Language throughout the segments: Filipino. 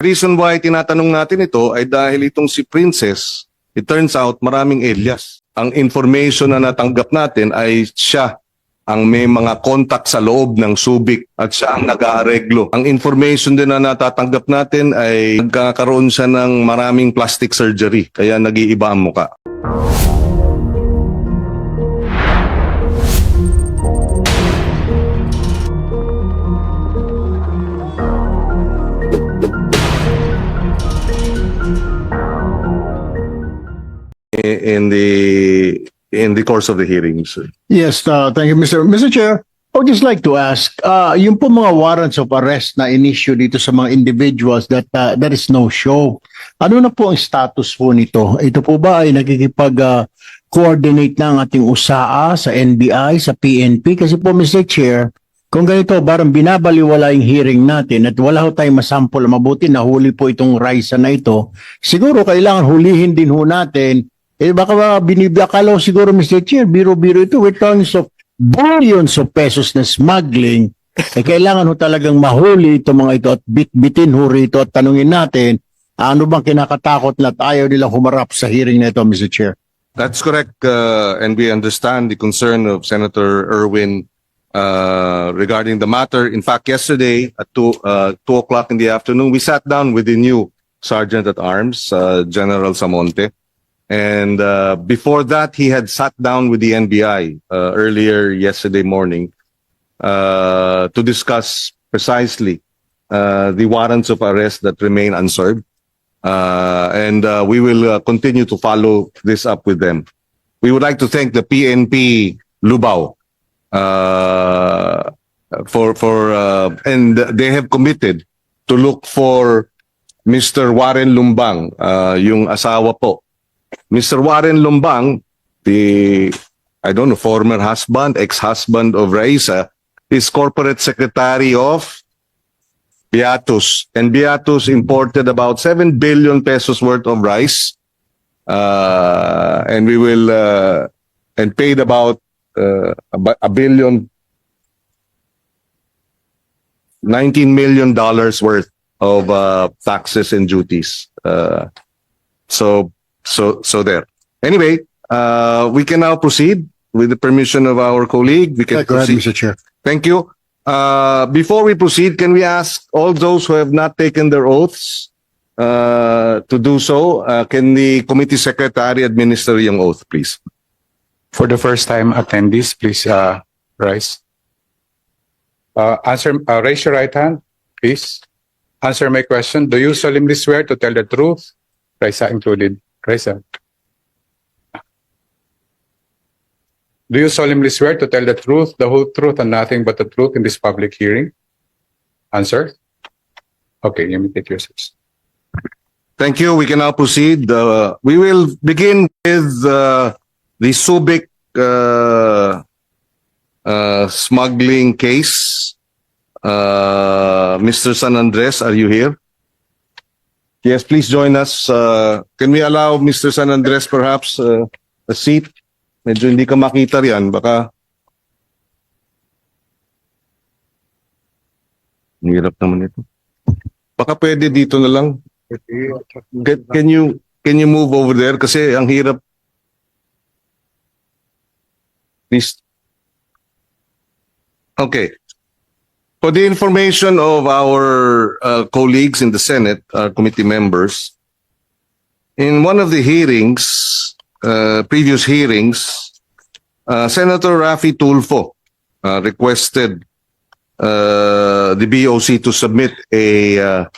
Reason why tinatanong natin ito ay dahil itong si Princess, it turns out maraming alias. Ang information na natanggap natin ay siya ang may mga contact sa loob ng Subic at siya ang nag-aareglo. Ang information din na natatanggap natin ay nagkakaroon siya ng maraming plastic surgery kaya nag-iiba ang muka. In the course of the hearings. Yes, thank you, Mr. Chair. I would just like to ask, yung po mga warrants of arrest na in-issue dito sa mga individuals that is no show. Ano na po ang status po nito? Ito po ba ay nagkikipag-coordinate na ang ating USAA sa NBI, sa PNP? Kasi po, Mr. Chair, kung ganito, parang binabaliwala yung hearing natin at wala ho tayong masample, mabuti na huli po itong Raisa na ito. Siguro kailangan hulihin din ho natin. Baka binibakalaw siguro, Mr. Chair, biro-biro ito with terms of billions of pesos na smuggling. Kailangan ho talagang mahuli itong mga ito at bitbitin ho rito at tanungin natin, ano bang kinakatakot na ayaw nilang humarap sa hearing na ito, Mr. Chair? That's correct, and we understand the concern of Senator Erwin regarding the matter. In fact, yesterday at 2 o'clock in the afternoon, we sat down with the new Sergeant at Arms, General Samonte. And before that, he had sat down with the NBI earlier yesterday morning to discuss precisely the warrants of arrest that remain unserved. And we will continue to follow this up with them. We would like to thank the PNP Lubao and they have committed to look for Mr. Warren Lumbang, yung asawa po. Mr. Warren Lumbang, former husband, ex-husband of Raisa, is corporate secretary of Beatus. And Beatus imported about 7 billion pesos worth of rice. And we will, and paid about $19 million worth of taxes and duties. So there. Anyway, we can now proceed with the permission of our colleague. We can Go ahead, proceed. Mr. Chair. Thank you. Before we proceed, can we ask all those who have not taken their oaths to do so? Can the committee secretary administer yung oath, please? For the first time attendees, please rise. Raise your right hand, please. Answer my question. Do you solemnly swear to tell the truth? Raisa included. Raisa. Do you solemnly swear to tell the truth, the whole truth, and nothing but the truth in this public hearing? Answer. Okay, you may take your seats. Thank you. We can now proceed. We will begin with the Subic smuggling case. Mr. San Andres, are you here? Yes, please join us. Can we allow Mr. San Andres perhaps a seat? Medyo hindi ka makita riyan. Baka hirap naman ito. Baka pwede dito na lang. Can you move over there? Kasi ang hirap. Please. Okay. For the information of our colleagues in the Senate, our committee members, in one of the hearings, previous hearings, Senator Raffy Tulfo requested the BOC to submit a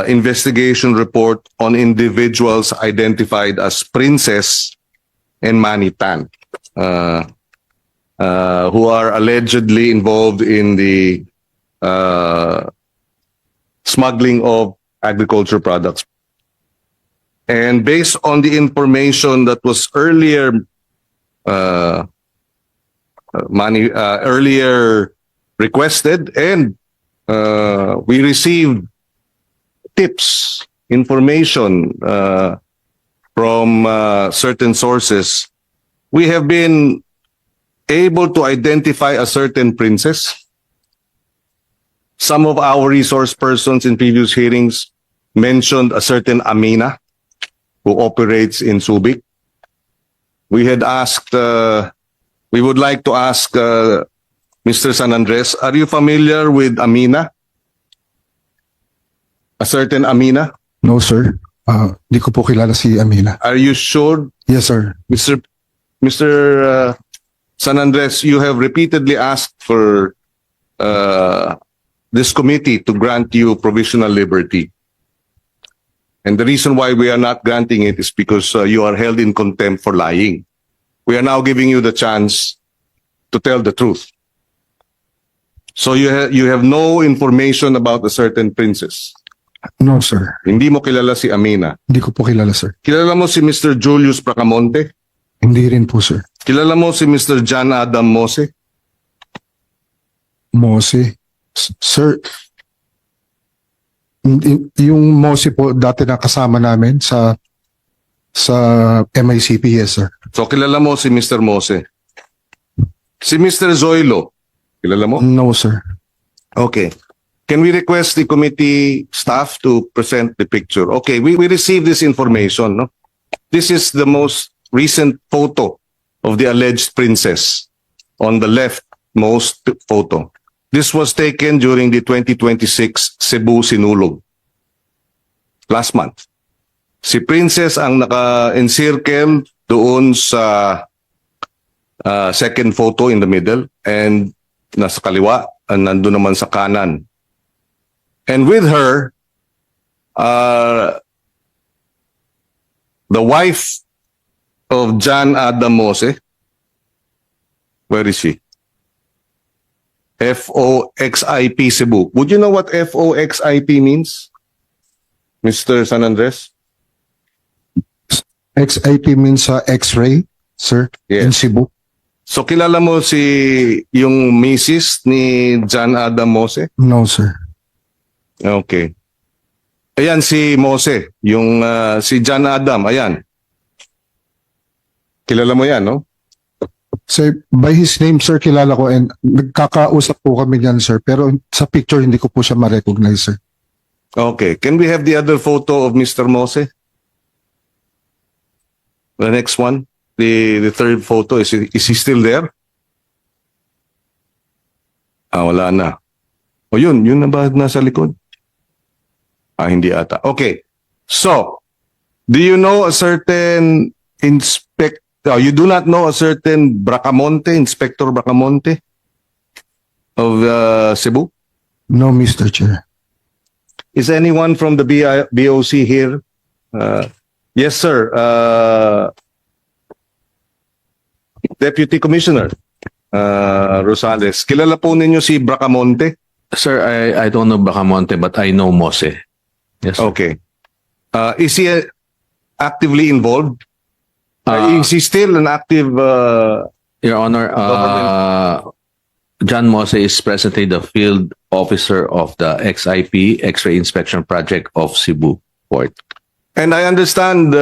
investigation report on individuals identified as Princess and Manny Tan. Who are allegedly involved in the smuggling of agriculture products. And based on the information that was earlier requested, and we received tips, information from certain sources, we have been able to identify a certain princess some of our resource persons in previous hearings mentioned a certain Amina who operates in Subic. We had asked, we would like to ask Mr. San Andres, are you familiar with Amina? A certain Amina? No, sir. Di ko po kilala si Amina. Are you sure, Yes, sir. Mr. San Andres, you have repeatedly asked for this committee to grant you provisional liberty. And the reason why we are not granting it is because you are held in contempt for lying. We are now giving you the chance to tell the truth. So you have no information about a certain princess. No, sir. Hindi mo kilala si Amina. Hindi ko po kilala, sir. Kilala mo si Mr. Julius Bracamonte? Hindi rin po, sir. Kilala mo si Mr. John Adam Mose? Mose. Sir, yung Mose po dati na kasama namin sa MICP, yes, sir. So kilala mo si Mr. Mose? Si Mr. Zoilo? Kilala mo? No, sir. Okay. Can we request the committee staff to present the picture? Okay, we received this information. No? This is the most recent photo of the alleged princess on the leftmost photo. This was taken during the 2026 Cebu Sinulog last month. Si Princess ang naka-encircle doon sa second photo in the middle and nasa kaliwa, nandun naman sa kanan. And with her, the wife of John Adam Mose, where is she? FOXIP Cebu. Would you know what FOXIP means? Mr. San Andres? XIP means X-ray, sir, in Yes. Cebu. So kilala mo yung Mrs. ni John Adam Mose? No, sir. Okay. Ayan si Mose, yung si John Adam, ayan. Kilala mo yan, no? Sir, by his name, sir, kilala ko and nagkakausap po kami niyan, sir. Pero sa picture, hindi ko po siya ma-recognize, sir. Okay. Can we have the other photo of Mr. Mose? The next one, the third photo, is he still there? Wala na. O yun na ba nasa likod? Hindi ata. Okay. So, do you know a certain you do not know a certain Bracamonte, Inspector Bracamonte of Cebu? No, Mr. Chair. Is anyone from the BOC here? Yes, sir. Deputy Commissioner Rosales. Kilala po ninyo si Bracamonte? Sir, I don't know Bracamonte, but I know Mose. Yes. sir. Okay. Is he actively involved? Is he still an active... Your Honor, John Mose is presently the field officer of the XIP, X-ray Inspection Project of Cebu Port. And I understand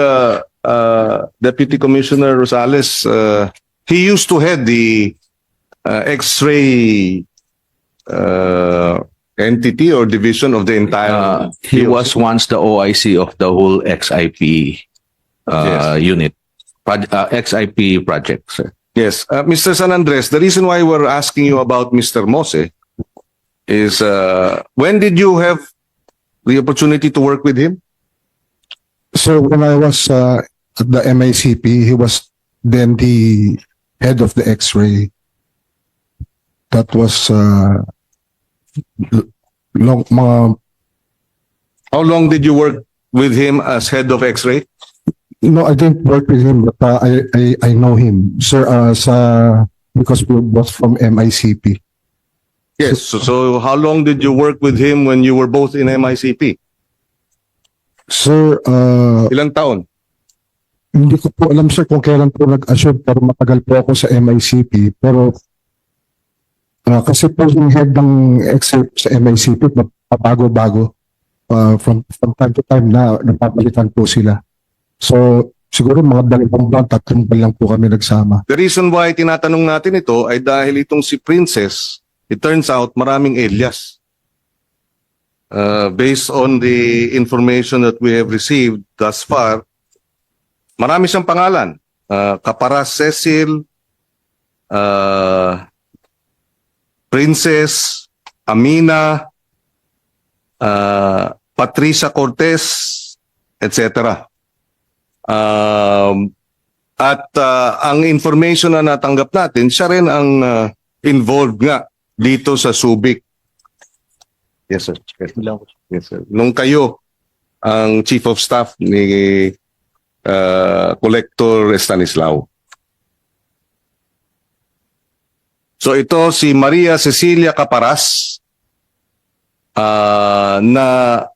Deputy Commissioner Rosales, he used to head the X-ray entity or division of the entire... He was once the OIC of the whole XIP Yes. unit, XIP project, sir. Yes. Mr. San Andres, the reason why we're asking you about Mr. Mose is when did you have the opportunity to work with him? Sir, when I was at the MICP, he was then the head of the X-ray. That was How long did you work with him as head of X-ray? no, I didn't work with him, but I know him, sir, because we was from MICP. Yes. So how long did you work with him when you were both in MICP? Sir, Ilang taon? hindi ko po alam, sir, kung kailan po nag-assume, pero matagal po ako sa MICP. Pero kasi po yung head ng X-ray sa MICP, pabago-bago. From time to time na napapalitan po sila. So, siguro mga 2 buwan, 3 buwan lang po kami nagsama. The reason why tinatanong natin ito ay dahil itong si Princess, it turns out maraming alias. based on the information that we have received thus far, marami siyang pangalan. Caparas Cecil, Princess, Amina, Patricia Cortez, etc. Ang information na natanggap natin, siya rin ang involved nga dito sa Subic. Yes, sir. Yes, sir. Nung kayo ang Chief of Staff ni Collector Stanislao. So ito si Maria Cecilia Caparas na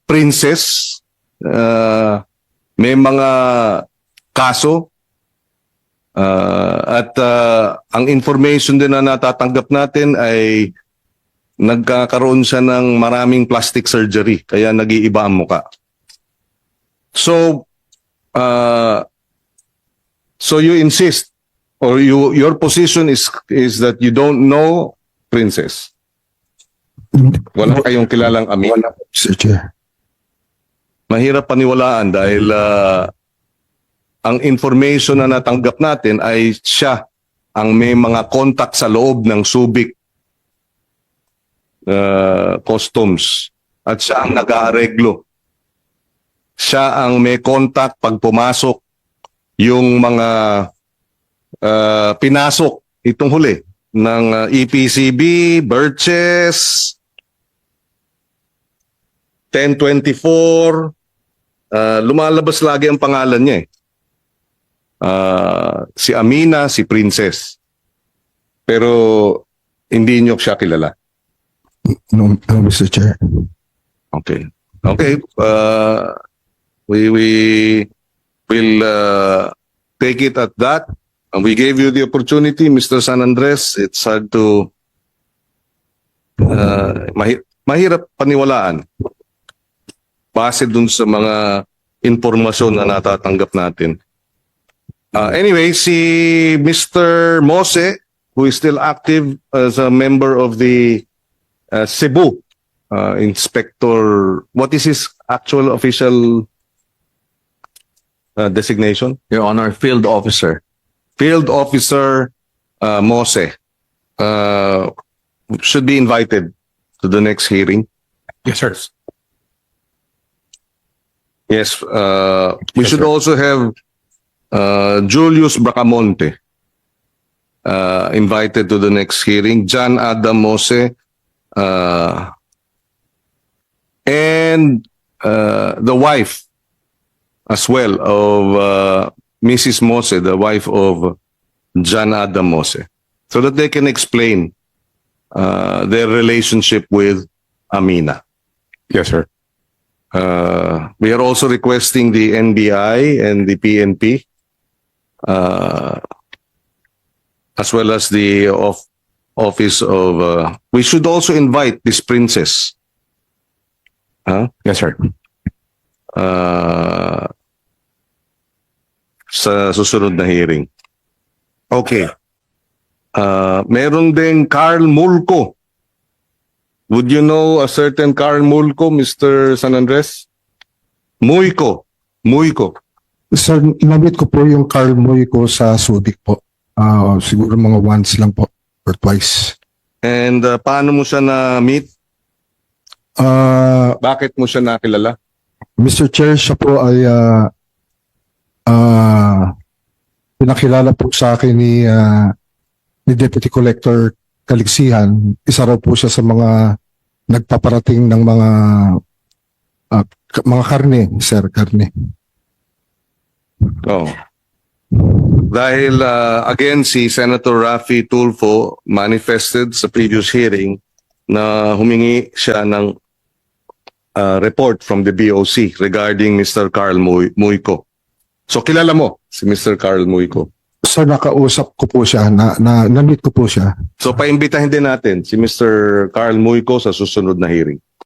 princess, may mga kaso at ang information din na natatanggap natin ay nagkakaroon siya ng maraming plastic surgery kaya nag-iiba ang muka. So you insist or your position is that you don't know Princess. Wala kayong kilalang Amina. Wala po, Mr. Chair. Mahirap paniwalaan dahil ang information na natanggap natin ay siya ang may mga contact sa loob ng Subic Customs at siya ang nag-aareglo. Siya ang may contact pag pumasok yung mga pinasok itong huli ng EPCB, Birches, 1024, lumalabas lagi ang pangalan niya eh. Si Amina, si Princess. Pero hindi niyo siya kilala. No, Mr. Chair. Okay. Okay. We will take it at that. And we gave you the opportunity, Mr. San Andres. It's hard to mahirap paniwalaan base dun sa mga impormasyon na natatanggap natin. Anyway, si Mr. Mose, who is still active as a member of the Cebu Inspector, what is his actual official designation? Your Honor, Field Officer. Field Officer Mose should be invited to the next hearing. Yes, sir. Yes, we should also have Julius Bracamonte invited to the next hearing. John Adam Mose and the wife as well of Mrs. Mose, the wife of John Adam Mose, so that they can explain their relationship with Amina. Yes, sir. We are also requesting the NBI and the PNP, as well as the office of. We should also invite this princess. Yes, sir. Sa susunod na hearing. Okay. Meron ding Carl Mulco. Would you know a certain Carl Mulco, Mr. San Andres? Muyco. Sir, namit ko po yung Carl Moy ko sa Subic po. Siguro mga once lang po or twice. And paano mo siya na-meet? Bakit mo siya nakilala? Mr. Chair, siya po ay pinakilala po sa akin ni Deputy Collector Kaliksihan. Isa raw po siya sa mga nagpaparating ng mga karne, sir, karne. Oh. Dahil again si Senator Raffy Tulfo manifested sa previous hearing na humingi siya ng report from the BOC regarding Mr. Carl Muyco. So kilala mo si Mr. Carl Muyco. Sir, nakausap ko po siya, na-meet ko po siya. So paimbitahin din natin si Mr. Carl Muyco sa susunod na hearing.